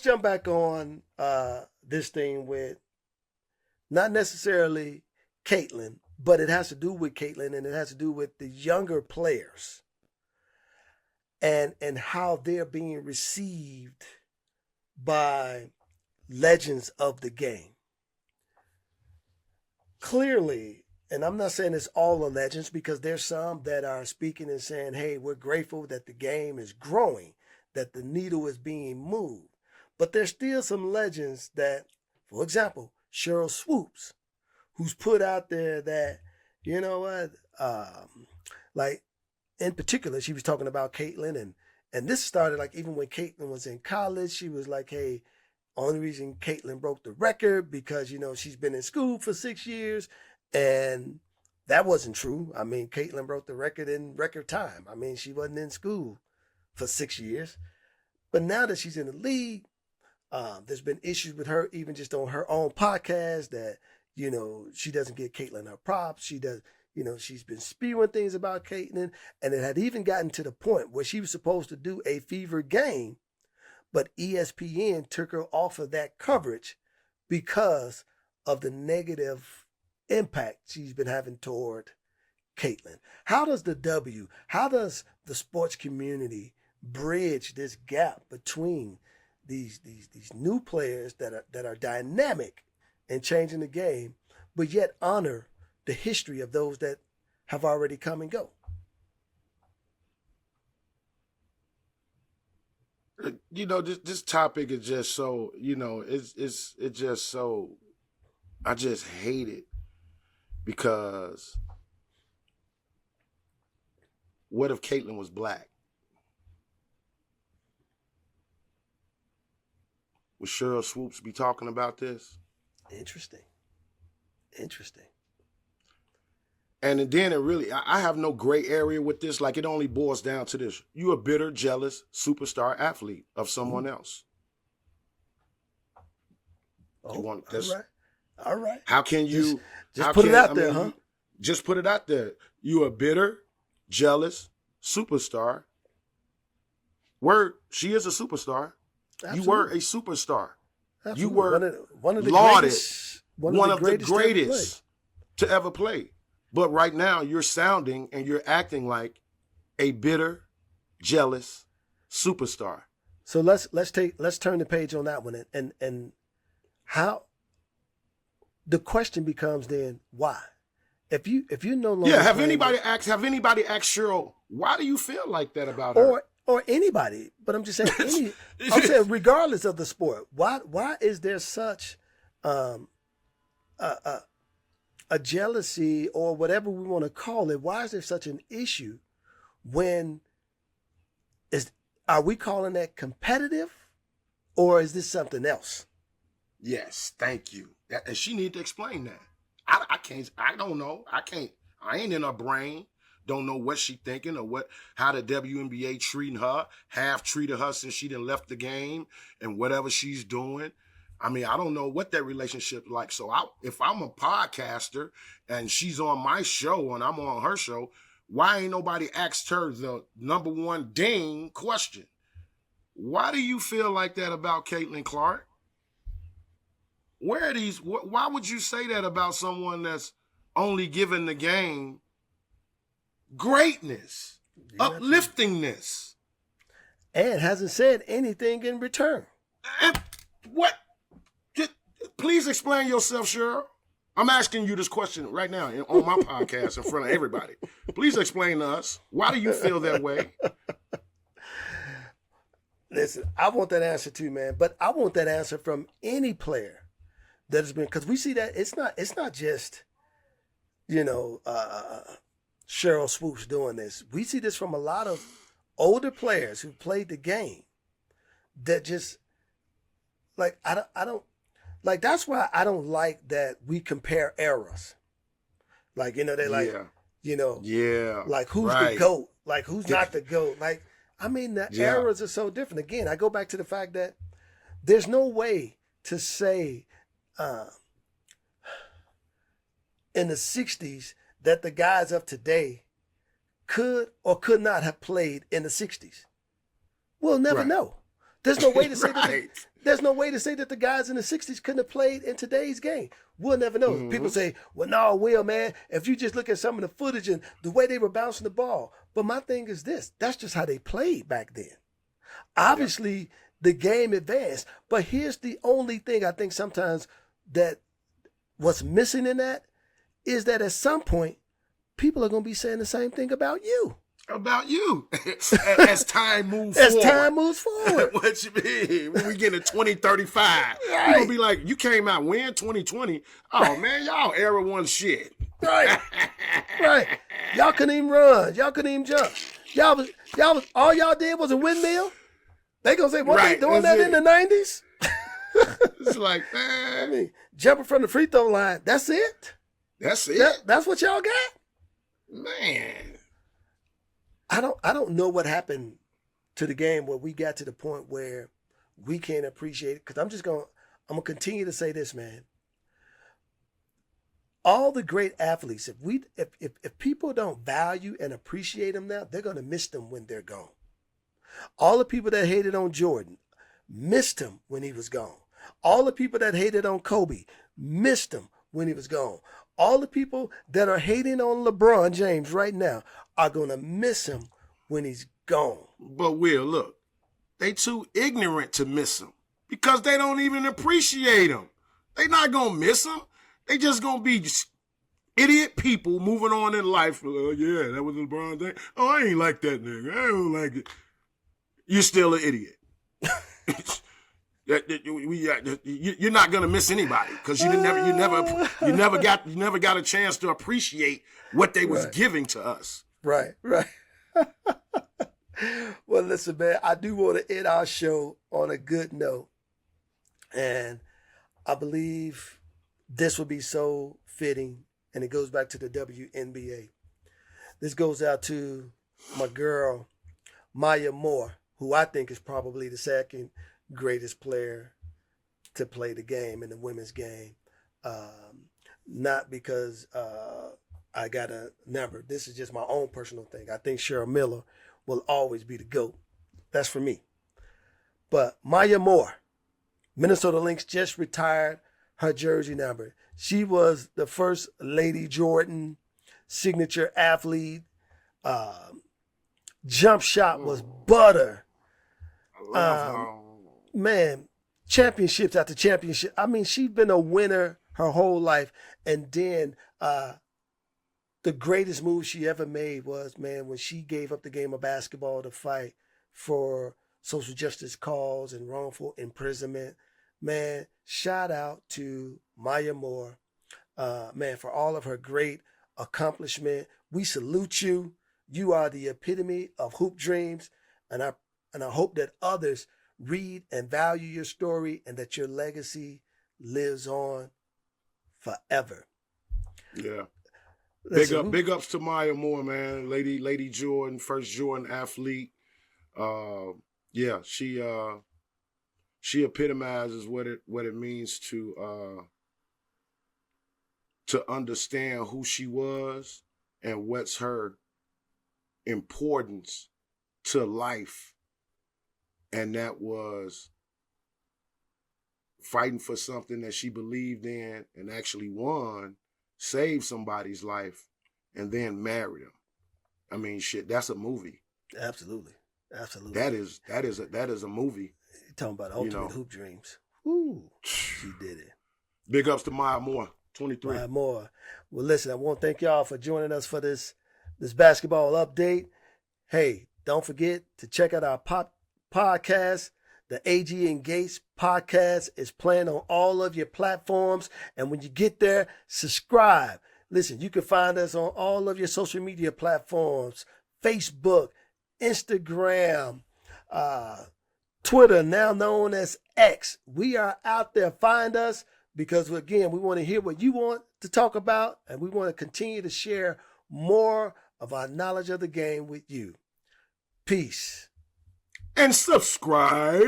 jump back on this thing with not necessarily Caitlin, but it has to do with Caitlin, and it has to do with the younger players and how they're being received by legends of the game. Clearly, and I'm not saying it's all the legends, because there's some that are speaking and saying, hey, we're grateful that the game is growing, that the needle is being moved. But there's still some legends that, for example, Cheryl Swoops, who's put out there that, you know what, like in particular, she was talking about Caitlin, and this started like even when Caitlin was in college. She was like, hey, only reason Caitlin broke the record because, you know, she's been in school for 6 years, and that wasn't true. I mean, Caitlin broke the record in record time. I mean, she wasn't in school for 6 years. But now that she's in the league, there's been issues with her, even just on her own podcast, that, you know, she doesn't give Caitlin her props. She does, you know, she's been spewing things about Caitlin, and it had even gotten to the point where she was supposed to do a Fever game, but ESPN took her off of that coverage because of the negative impact she's been having toward Caitlin. How does the sports community bridge this gap between these new players that are dynamic and changing the game, but yet honor the history of those that have already come and go? You know, this topic is just so, you know, it's just so, I just hate it, because what if Caitlin was black? Would Cheryl Swoops be talking about this? Interesting. And then it really, I have no gray area with this. Like, it only boils down to this. You're a bitter, jealous superstar athlete of someone else. Oh, all right. How can you... Just put it out there, huh? Just put it out there. You're a bitter, jealous superstar. Word, she is a superstar. Absolutely. You were a superstar. Absolutely. You were one of the lauded, greatest to ever play. But right now, you're sounding and you're acting like a bitter, jealous superstar. So let's turn the page on that one, and how the question becomes then, why? If you no longer have anybody asked Cheryl, why do you feel like that about her? Or anybody, but I'm just saying I'm saying regardless of the sport, why is there such a jealousy, or whatever we want to call it? Why is there such an issue are we calling that competitive, or is this something else? Yes, thank you. And she need to explain that. I don't know. I ain't in her brain. Don't know what she thinking, or how the WNBA treating her, have treated her since she done left the game, and whatever she's doing. I mean, I don't know what that relationship like. So if I'm a podcaster and she's on my show and I'm on her show, why ain't nobody asked her the number one ding question? Why do you feel like that about Caitlin Clark? Why would you say that about someone that's only giving the game greatness, upliftingness, and hasn't said anything in return? And what? Please explain yourself, Cheryl. I'm asking you this question right now on my podcast in front of everybody. Please explain to us, why do you feel that way? Listen, I want that answer too, man. But I want that answer from any player that has been, because we see that it's not just, Cheryl Swoops doing this. We see this from a lot of older players who played the game that just, like, I don't, like, that's why I don't like that we compare eras. Like, they like, like, who's the GOAT? Like, who's not the GOAT? Like, I mean, the eras are so different. Again, I go back to the fact that there's no way to say in the 60s that the guys of today could or could not have played in the 60s. We'll never know. There's no way to say that. Right. There's no way to say that the guys in the 60s couldn't have played in today's game. We'll never know. Mhm. People say, well, no, Will, man, if you just look at some of the footage and the way they were bouncing the ball. But my thing is this. That's just how they played back then. Obviously, the game advanced. But here's the only thing I think sometimes that what's missing in that is that at some point, people are going to be saying the same thing about you. About you. As time moves As forward. time moves forward. What you mean? When we get to 2035, Right. you're going to be like, you came out when? 2020? Oh, man, y'all era one shit. Right. Right. Y'all couldn't even run. Y'all couldn't even jump. Y'all was all y'all did was a windmill. They gonna say, what Right, they doing that's that in the 90s? It's like, I man, mean, jumping from the free throw line, that's it? that's it. That's what y'all got? Man. I don't know what happened to the game where we got to the point where we can't appreciate it. Because I'm gonna continue to say this, man. All the great athletes, if people don't value and appreciate them now, they're gonna miss them when they're gone. All the people that hated on Jordan missed him when he was gone. All the people that hated on Kobe missed him when he was gone. All the people that are hating on LeBron James right now are going to miss him when he's gone. But Will, look, they too ignorant to miss him because they don't even appreciate him. They not going to miss him. They just going to be just idiot people moving on in life. Oh, yeah, that was LeBron James. Oh, I ain't like that nigga. I don't like it. You're still an idiot. You're not gonna miss anybody because you never got a chance to appreciate what they was giving to us. Right. Well, listen, man, I do want to end our show on a good note, and I believe this will be so fitting, and it goes back to the WNBA. This goes out to my girl Maya Moore, who I think is probably the second greatest player to play the game in the women's game. Not because I got a number. This is just my own personal thing. I think Cheryl Miller will always be the GOAT. That's for me. But Maya Moore, Minnesota Lynx, just retired her jersey number. She was the first Lady Jordan signature athlete. Jump shot was butter. Man, championships after championship. I mean, she's been a winner her whole life. And then the greatest move she ever made was, man, when she gave up the game of basketball to fight for social justice cause and wrongful imprisonment. Man, shout out to Maya Moore, man, for all of her great accomplishment. We salute you. You are the epitome of hoop dreams, and I hope that others read and value your story and that your legacy lives on forever. Yeah. Listen, Big ups to Maya Moore, man. Lady Jordan, first Jordan athlete. Yeah, she epitomizes what it means to understand who she was and what's her importance to life. And that was fighting for something that she believed in and actually won, saved somebody's life, and then married him. I mean, shit, that's a movie. Absolutely. That is a movie. You're talking about ultimate hoop dreams. Ooh, she did it. Big ups to Maya Moore, 23. Maya Moore. Well, listen, I want to thank y'all for joining us for this basketball update. Hey, don't forget to check out our podcast. The Agee and Gates podcast is playing on all of your platforms. And when you get there, subscribe. Listen, you can find us on all of your social media platforms, Facebook, Instagram, Twitter, now known as X. We are out there. Find us because, again, we want to hear what you want to talk about, and we want to continue to share more of our knowledge of the game with you. Peace. And subscribe.